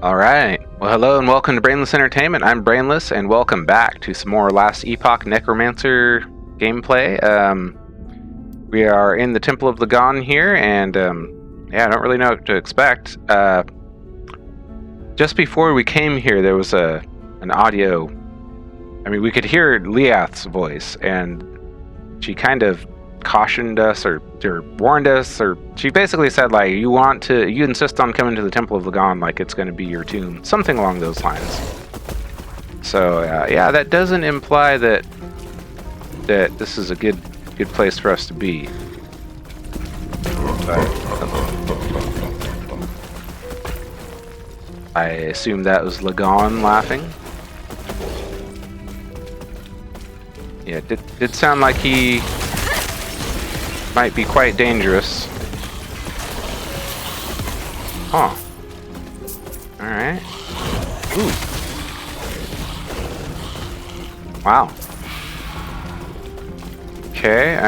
Alright, well hello and welcome to Brainless Entertainment. I'm Brainless and welcome back to some more Last Epoch Necromancer gameplay. We are in the Temple of Lagon here and I don't really know what to expect. Just before we came here there was an audio, we could hear Leath's voice and she kind of cautioned us or warned us, or she basically said like you insist on coming to the Temple of Lagon like it's going to be your tomb, something along those lines. So yeah, that doesn't imply that this is a good place for us to be. But I assume that was Lagon laughing. Yeah, it did sound like he might be quite dangerous. Huh. Alright. Ooh. Wow. Okay,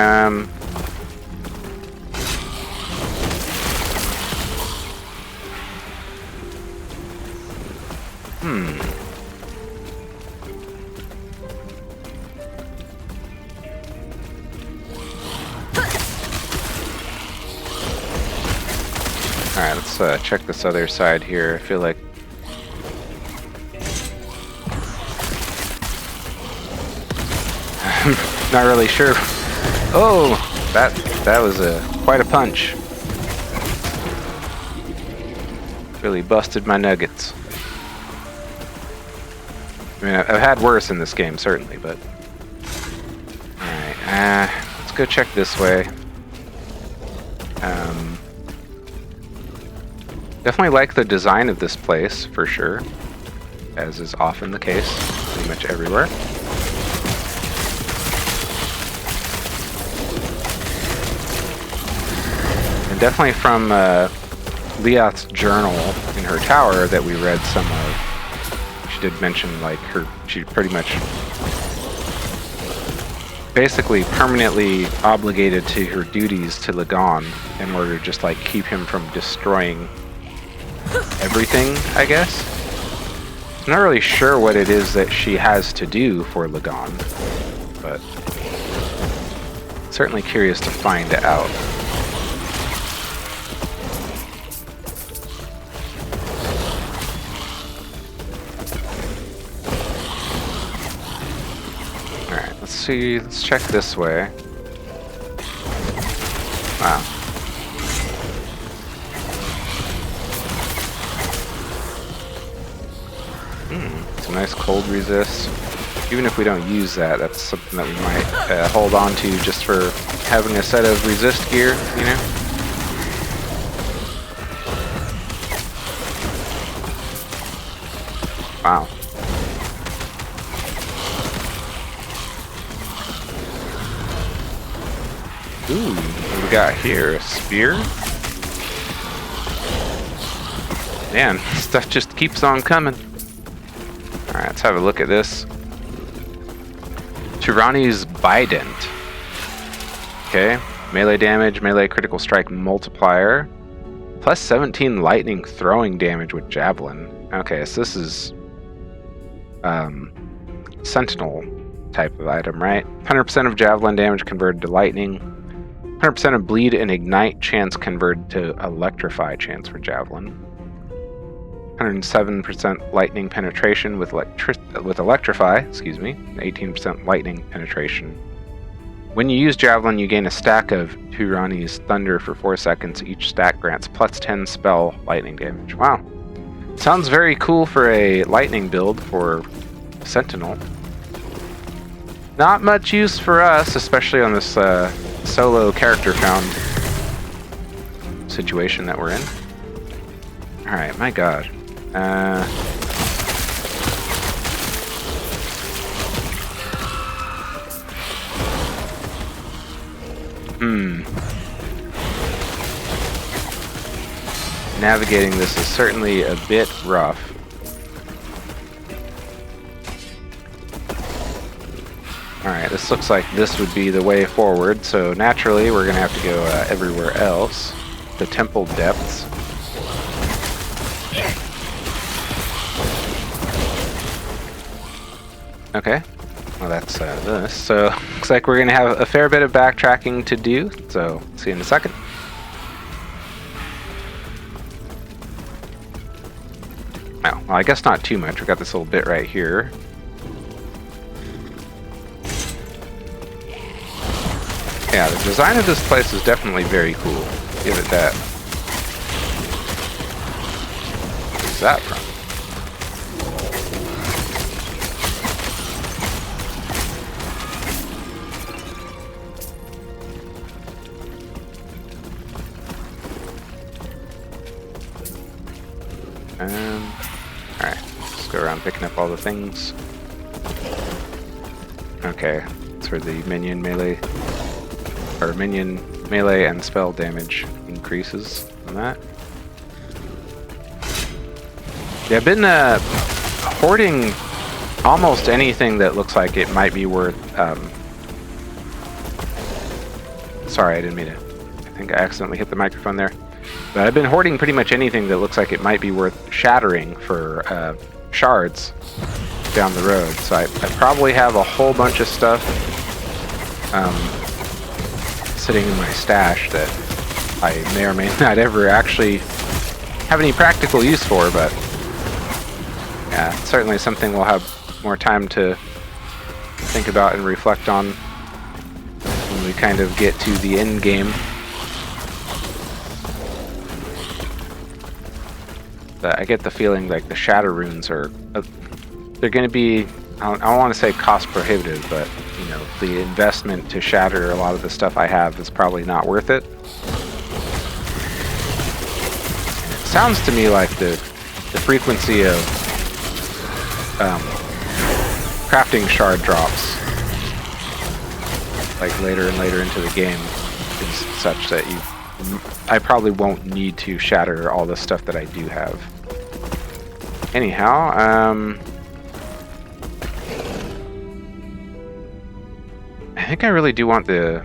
Alright, let's check this other side here. I feel like I'm not really sure. Oh, that was quite a punch. Really busted my nuggets. I mean, I've had worse in this game, certainly, but alright, let's go check this way. Definitely like the design of this place, for sure, as is often the case, pretty much everywhere. And definitely from Leath's journal in her tower that we read some of, she did mention like she pretty much basically permanently obligated to her duties to Lagon in order to just like keep him from destroying everything, I guess. I'm not really sure what it is that she has to do for Lagon, but certainly curious to find out. Alright, let's see, let's check this way. Wow. Some nice cold resist. Even if we don't use that, that's something that we might hold on to just for having a set of resist gear, you know? Wow. Ooh, what do we got here? A spear? Man, stuff just keeps on coming. Alright, let's have a look at this. Tyranni's Bident. Okay, melee damage, melee critical strike multiplier. Plus 17 lightning throwing damage with javelin. Okay, so this is sentinel type of item, right? 100% of javelin damage converted to lightning. 100% of bleed and ignite chance converted to electrify chance for javelin. 107% lightning penetration with electrify, 18% lightning penetration. When you use javelin, you gain a stack of Tyranni's thunder for 4 seconds. Each stack grants plus 10 spell lightning damage. Wow. Sounds very cool for a lightning build for Sentinel. Not much use for us, especially on this solo character found situation that we're in. Alright, my god. Navigating this is certainly a bit rough. Alright, this looks like this would be the way forward, so naturally we're going to have to go everywhere else. The temple depths. Okay. Well, that's this. So, looks like we're going to have a fair bit of backtracking to do. So, see you in a second. Oh, well, I guess not too much. We got this little bit right here. Yeah, the design of this place is definitely very cool. Give it that. Where's that from? Alright, let's go around picking up all the things. Okay, that's where the minion melee and spell damage increases on that. Yeah, I've been hoarding almost anything that looks like it might be worth. Sorry, I didn't mean to. I think I accidentally hit the microphone there. But I've been hoarding pretty much anything that looks like it might be worth shattering for shards down the road. So I probably have a whole bunch of stuff sitting in my stash that I may or may not ever actually have any practical use for, but yeah, it's certainly something we'll have more time to think about and reflect on when we kind of get to the end game. But I get the feeling like the shatter runes are they're going to be, I don't want to say cost prohibitive, but you know, the investment to shatter a lot of the stuff I have is probably not worth it. It sounds to me like the frequency of crafting shard drops, like later and later into the game, is such that I probably won't need to shatter all the stuff that I do have. Anyhow, I think I really do want the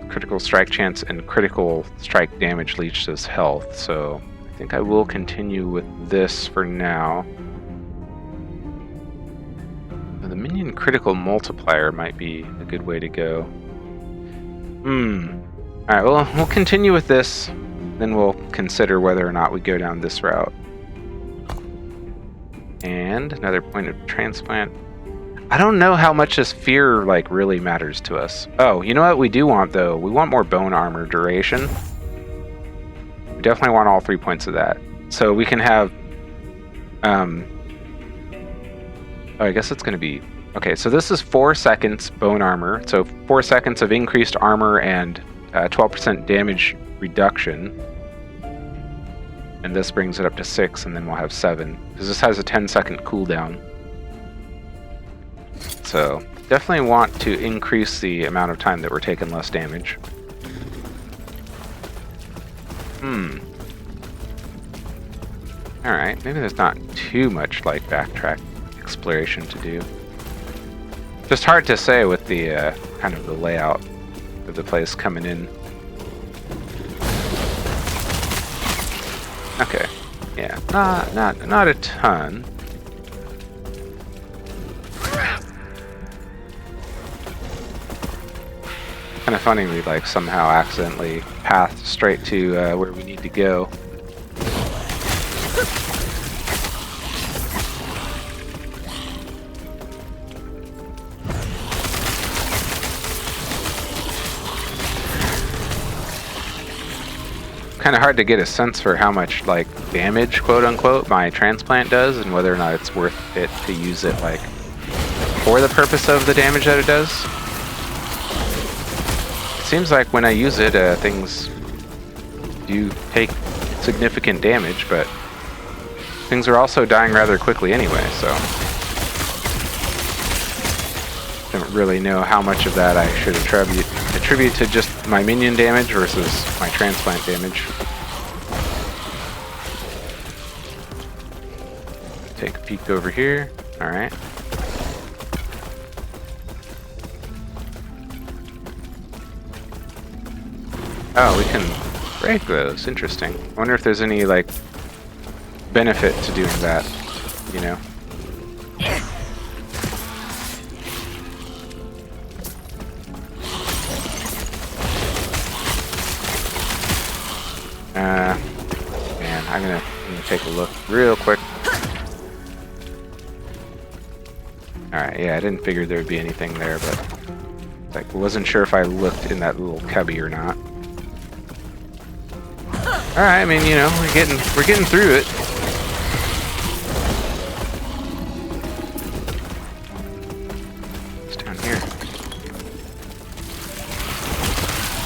critical strike chance and critical strike damage leech as health, so I think I will continue with this for now. The minion critical multiplier might be a good way to go. Alright, well, we'll continue with this, then we'll consider whether or not we go down this route. And another point of transplant. I don't know how much this fear like really matters to us. Oh, you know what we do want though? We want more bone armor duration. We definitely want all 3 points of that. So we can have oh, I guess it's going to be... Okay, so this is 4 seconds bone armor. So 4 seconds of increased armor and 12% damage reduction. And this brings it up to 6, and then we'll have 7. Because this has a 10-second cooldown. So definitely want to increase the amount of time that we're taking less damage. Alright, maybe there's not too much like backtrack exploration to do. Just hard to say with the kind of the layout of the place coming in. Okay, yeah, not a ton. Kind of funny we like somehow accidentally pathed straight to where we need to go. Kind of hard to get a sense for how much like damage, quote unquote, my transplant does, and whether or not it's worth it to use it like for the purpose of the damage that it does. It seems like when I use it, things do take significant damage, but things are also dying rather quickly anyway, so don't really know how much of that I should attribute to just my minion damage versus my transplant damage. Take a peek over here. Alright. Oh, we can break those. Interesting. I wonder if there's any, like, benefit to doing that, you know? I'm gonna take a look real quick. Alright, yeah, I didn't figure there would be anything there, but like wasn't sure if I looked in that little cubby or not. Alright, I mean, you know, we're getting through it. It's down here.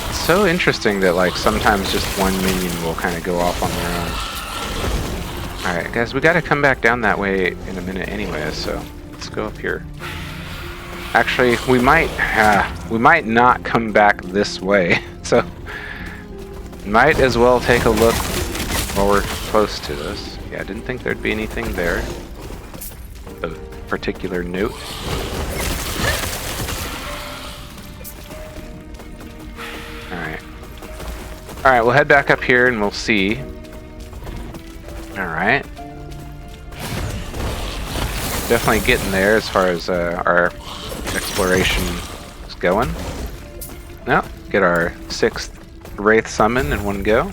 It's so interesting that like sometimes just one minion will kind of go off on their own. Alright, guys, we gotta come back down that way in a minute anyway, so let's go up here. Actually, we might not come back this way, so might as well take a look while we're close to this. Yeah, I didn't think there'd be anything there of particular note. Alright. Alright, we'll head back up here and we'll see. Alright. Definitely getting there as far as our exploration is going. Now, get our 6th Wraith summon in one go.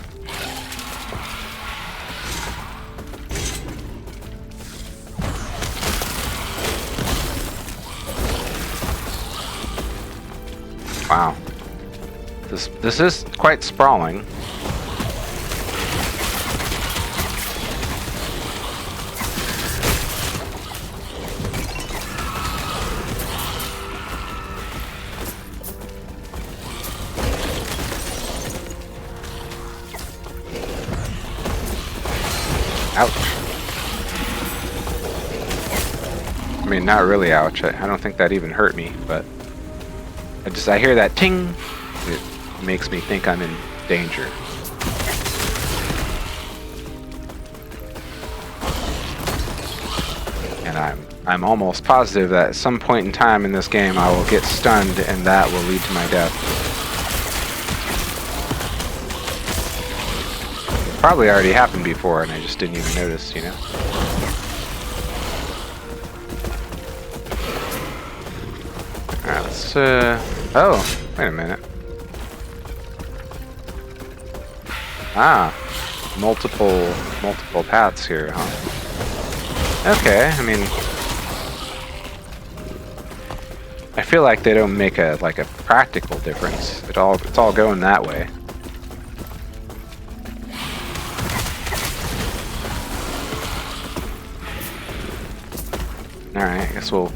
Wow. This is quite sprawling. Ouch. I mean, not really ouch. I don't think that even hurt me, but I hear that ting. It makes me think I'm in danger. And I'm almost positive that at some point in time in this game I will get stunned and that will lead to my death. Probably already happened before and I just didn't even notice, you know? Alright, let's, oh, wait a minute. Ah, multiple paths here, huh? Okay, I mean, I feel like they don't make a practical difference. It's all going that way. Alright, I guess we'll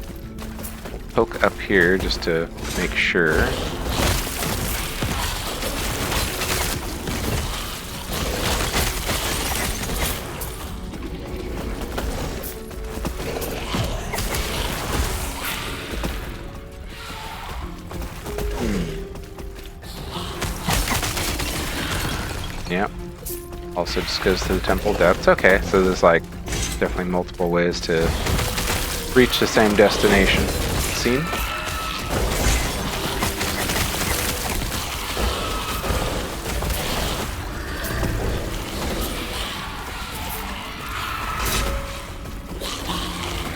poke up here just to make sure. Yep. Also just goes to the temple depths. Okay, so there's like definitely multiple ways to reach the same destination. Scene?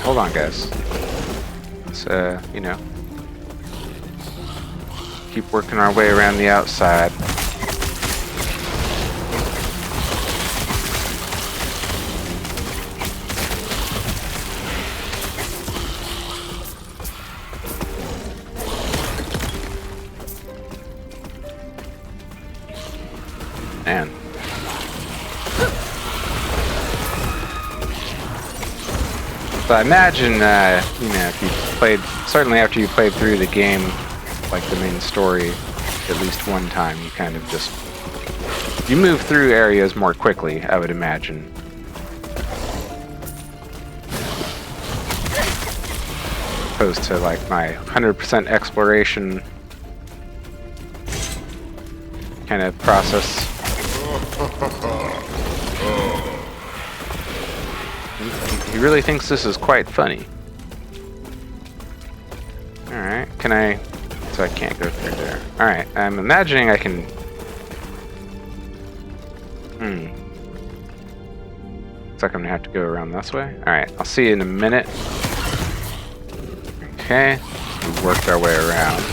Hold on, guys. Let's, you know, keep working our way around the outside. Man. So I imagine, you know, if you played, certainly after you played through the game, like the main story, at least one time, you kind of just, you move through areas more quickly, I would imagine. Opposed to like my 100% exploration kind of process. He really thinks this is quite funny. Alright, can I... So I can't go through there. Alright, I'm imagining I can... Looks like I'm gonna have to go around this way. Alright, I'll see you in a minute. Okay, we worked our way around.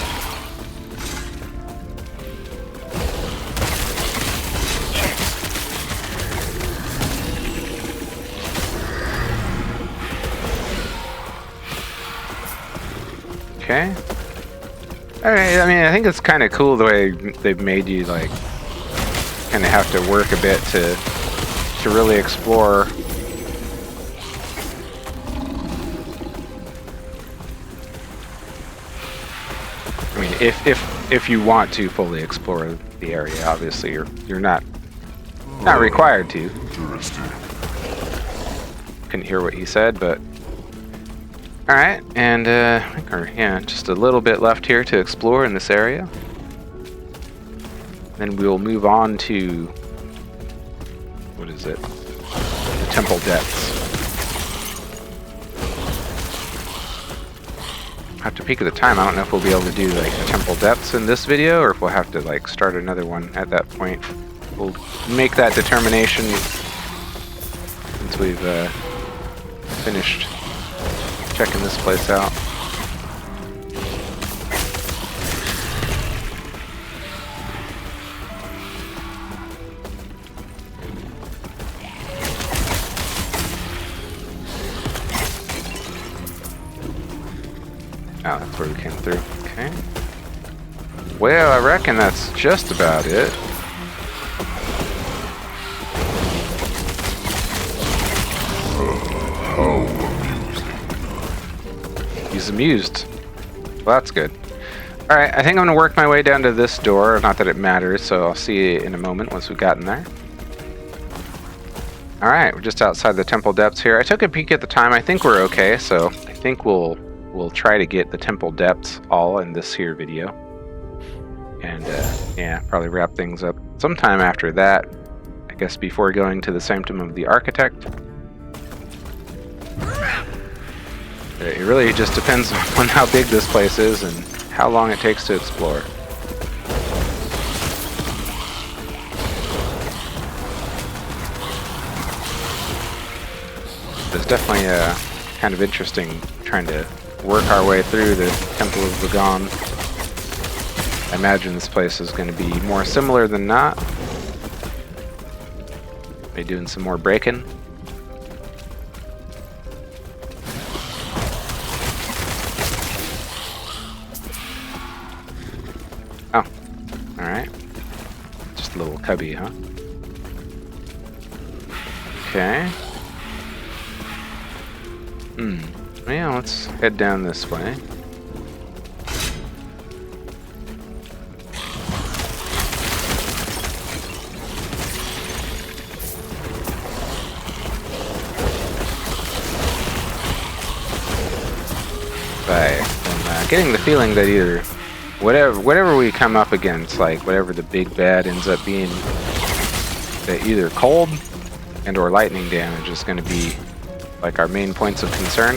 Okay. Alright, I mean, I think it's kind of cool the way they've made you, like, kind of have to work a bit to really explore. I mean, if you want to fully explore the area, obviously you're not required to. Couldn't hear what he said, but all right, and yeah, just a little bit left here to explore in this area. Then we'll move on to what is it? The temple depths. I have to peek at the time. I don't know if we'll be able to do like the temple depths in this video, or if we'll have to like start another one at that point. We'll make that determination once we've finished checking this place out. Oh, that's where we came through. Okay. Well, I reckon that's just about it. He's amused. Well, that's good. Alright, I think I'm going to work my way down to this door. Not that it matters, so I'll see you in a moment once we've gotten there. Alright, we're just outside the temple depths here. I took a peek at the time. I think we're okay, so I think we'll try to get the temple depths all in this here video. And yeah, probably wrap things up sometime after that. I guess before going to the Sanctum of the Architect. It really just depends on how big this place is and how long it takes to explore. It's definitely kind of interesting trying to work our way through the Temple of Lagon. I imagine this place is going to be more similar than not. Maybe doing some more breaking. Oh, alright. Just a little cubby, huh? Okay. Yeah, let's head down this way. I'm getting the feeling that either whatever we come up against, like whatever the big bad ends up being, that either cold and or lightning damage is going to be like our main points of concern.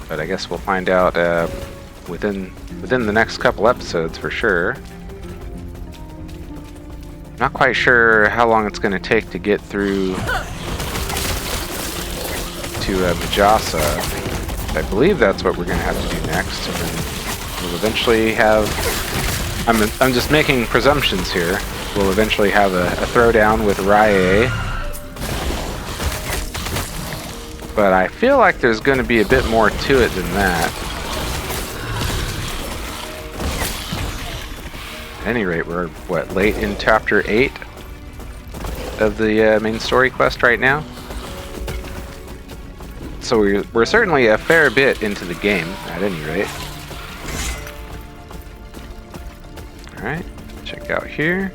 But I guess we'll find out within the next couple episodes for sure. Not quite sure how long it's going to take to get through to Majasa. I believe that's what we're going to have to do next. And then we'll eventually have... I'm just making presumptions here. We'll eventually have a throwdown with Rye. But I feel like there's going to be a bit more to it than that. At any rate, we're, what, late in Chapter 8 of the main story quest right now? So we're certainly a fair bit into the game, at any rate. Alright, check out here.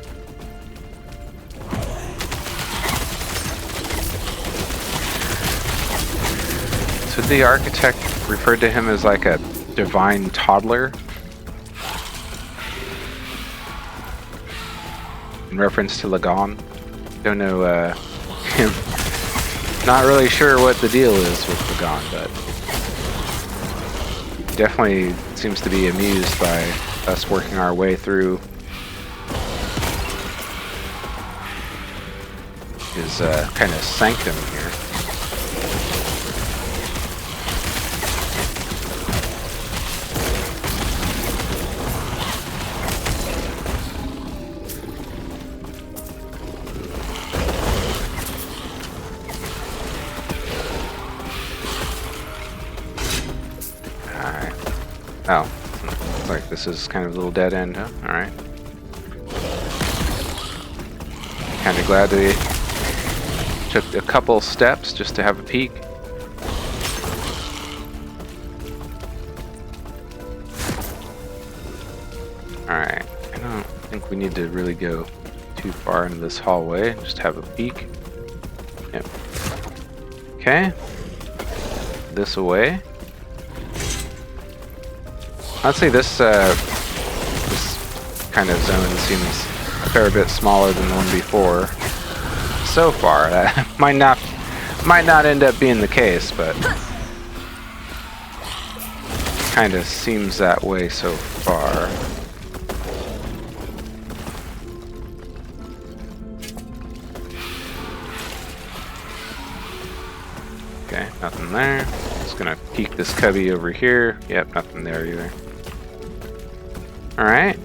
So the architect referred to him as like a divine toddler? In reference to Lagon. Don't know, not really sure what the deal is with Lagon, but he definitely seems to be amused by us working our way through his kind of sanctum here. this is kind of a little dead end, huh? Alright. Kind of glad they took a couple steps just to have a peek. Alright, I don't think we need to really go too far into this hallway, just have a peek. Yep. Okay. This away. I'd say this kind of zone seems a fair bit smaller than the one before. So far, that might not end up being the case, but kind of seems that way so far. Okay, nothing there. Just gonna peek this cubby over here. Yep, nothing there either. Alright.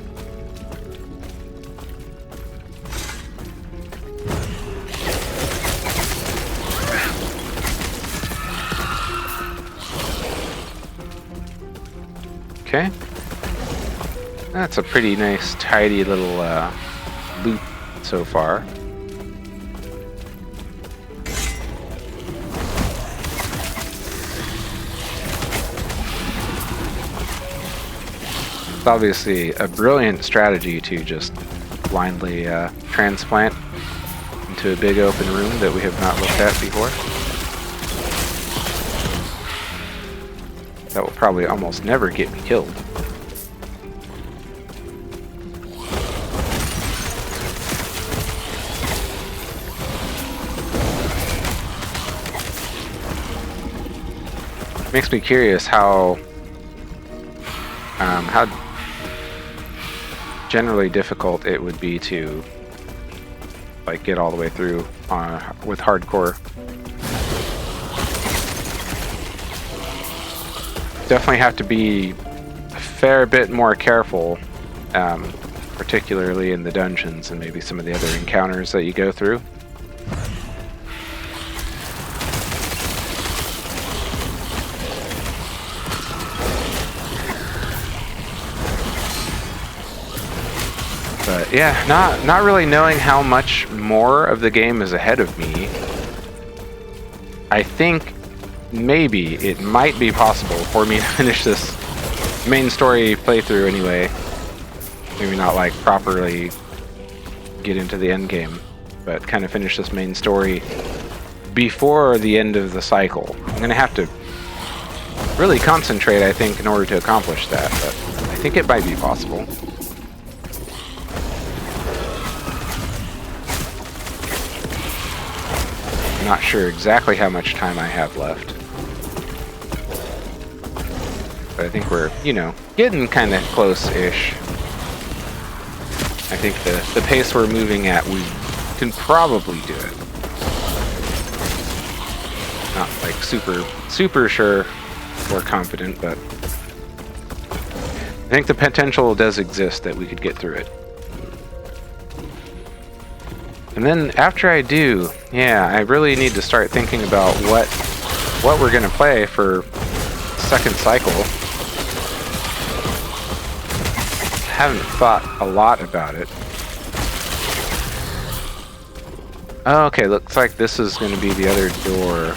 Okay. That's a pretty nice, tidy little loop so far. It's obviously a brilliant strategy to just blindly transplant into a big open room that we have not looked at before. That will probably almost never get me killed. Makes me curious how generally difficult it would be to like get all the way through with hardcore. Definitely have to be a fair bit more careful, particularly in the dungeons and maybe some of the other encounters that you go through. But yeah, not really knowing how much more of the game is ahead of me. I think maybe it might be possible for me to finish this main story playthrough anyway. Maybe not like properly get into the end game, but kind of finish this main story before the end of the cycle. I'm gonna have to really concentrate, I think, in order to accomplish that, but I think it might be possible. Not sure exactly how much time I have left. But I think we're, you know, getting kind of close-ish. I think the pace we're moving at, we can probably do it. Not like super sure or confident, but I think the potential does exist that we could get through it. And then after I do, yeah, I really need to start thinking about what we're gonna play for second cycle. Haven't thought a lot about it. Oh, okay, looks like this is gonna be the other door.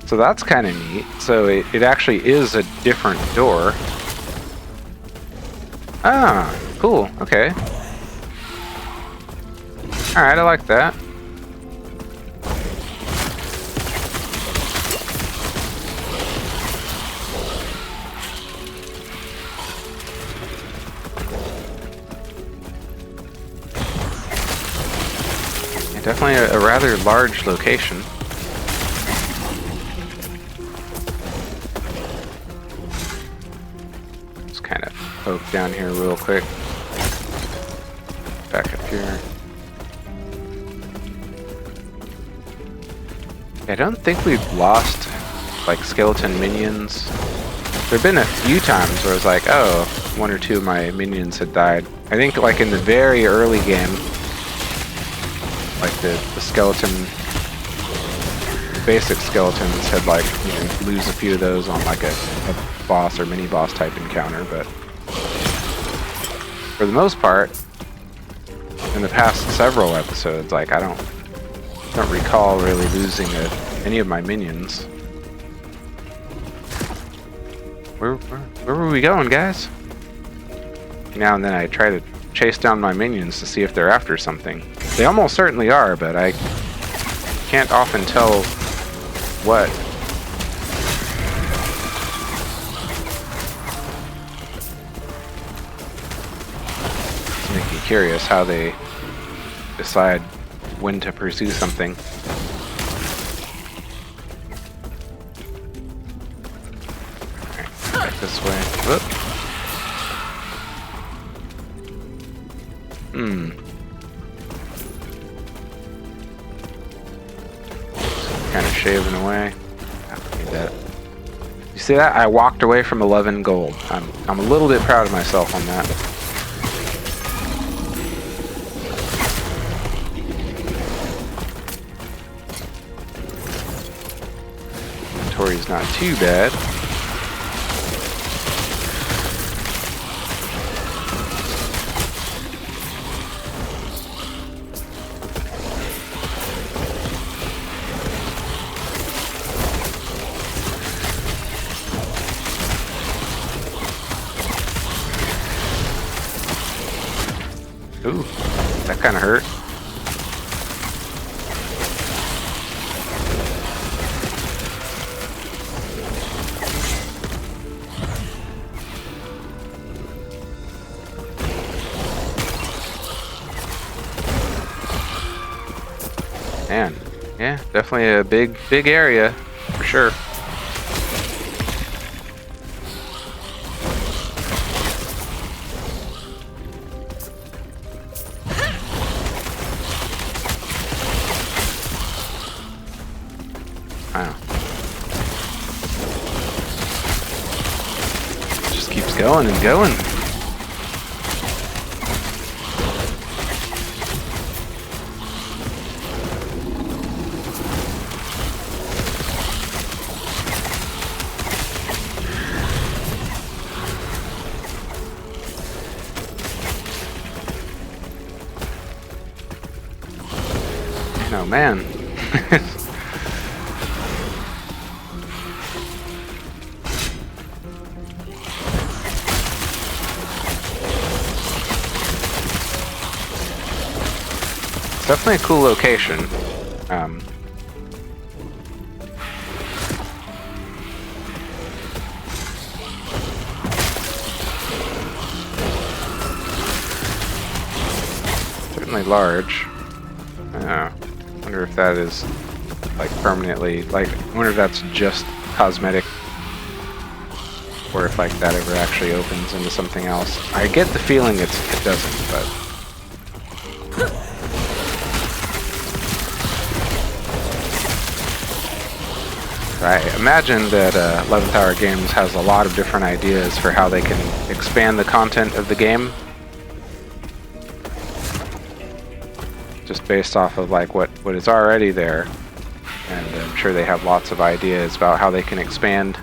So that's kind of neat. So it actually is a different door. Ah, cool, okay. Alright, I like that. Yeah, definitely a rather large location. Just kind of poke down here real quick. Back up here. I don't think we've lost like skeleton minions. There've been a few times where I was like, oh, one or two of my minions had died. I think like in the very early game, like the skeleton, basic skeletons had like, you know, lose a few of those on like a boss or mini boss type encounter, but for the most part, in the past several episodes, like I don't recall really losing any of my minions. Where were we going, guys? Now and then I try to chase down my minions to see if they're after something. They almost certainly are, but I can't often tell what. It's making me curious how they decide when to pursue something. Alright, back this way. Whoop. Kind of shaving away. I don't need that. You see that? I walked away from 11 gold. I'm a little bit proud of myself on that. Inventory's not too bad. Ooh, that kind of hurt. Man, yeah, definitely a big area, for sure. Wow. Just keeps going and going. Oh man. Definitely a cool location. Certainly large. Wonder if that is like permanently, like, I wonder if that's just cosmetic, or if like that ever actually opens into something else. I get the feeling it doesn't, but. I imagine that 11th Hour Games has a lot of different ideas for how they can expand the content of the game. Just based off of like what is already there. And I'm sure they have lots of ideas about how they can expand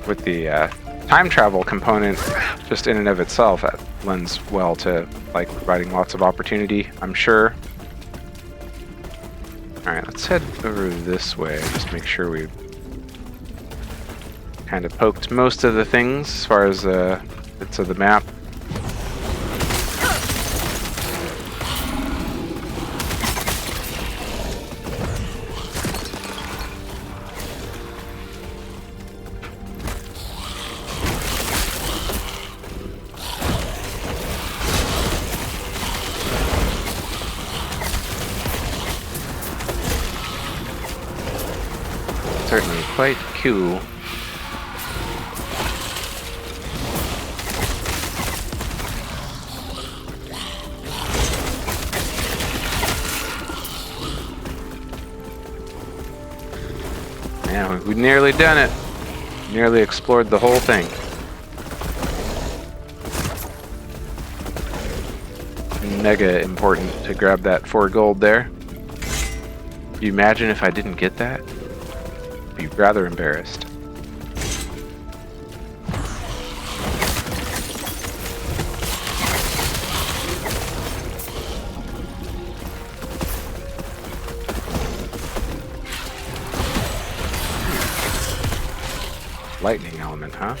with the time travel component just in and of itself. That lends well to like providing lots of opportunity, I'm sure. Alright, let's head over this way, just make sure we've kind of poked most of the things as far as bits of the map. Certainly quite cool. Yeah, we've nearly done it. Nearly explored the whole thing. Mega important to grab that 4 gold there. Can you imagine if I didn't get that? Be rather embarrassed. basement, huh?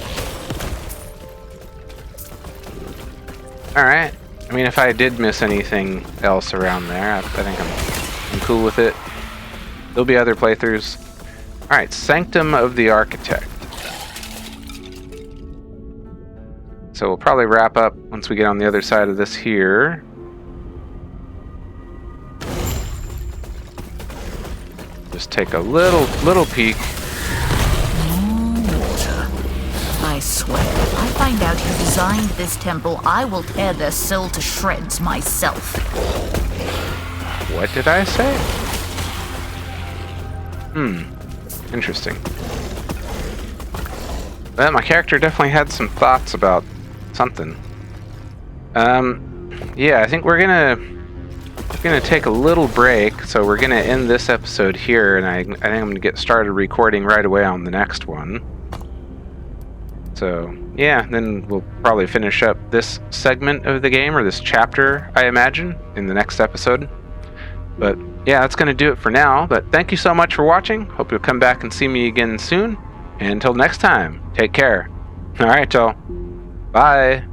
Alright. I mean, if I did miss anything else around there, I think I'm cool with it. There'll be other playthroughs. Alright, Sanctum of the Architect. So we'll probably wrap up once we get on the other side of this here. Just take a little peek. Water. I swear, if I find out who designed this temple, I will tear their soul to shreds myself. What did I say? Interesting. Well, my character definitely had some thoughts about something. Yeah, I think we're gonna take a little break, so we're gonna end this episode here, and I think I'm gonna get started recording right away on the next one. So yeah, then we'll probably finish up this segment of the game, or this chapter, I imagine, in the next episode. But yeah, that's gonna do it for now. But thank you so much for watching. Hope you'll come back and see me again soon. And until next time, take care. All right, y'all. Bye.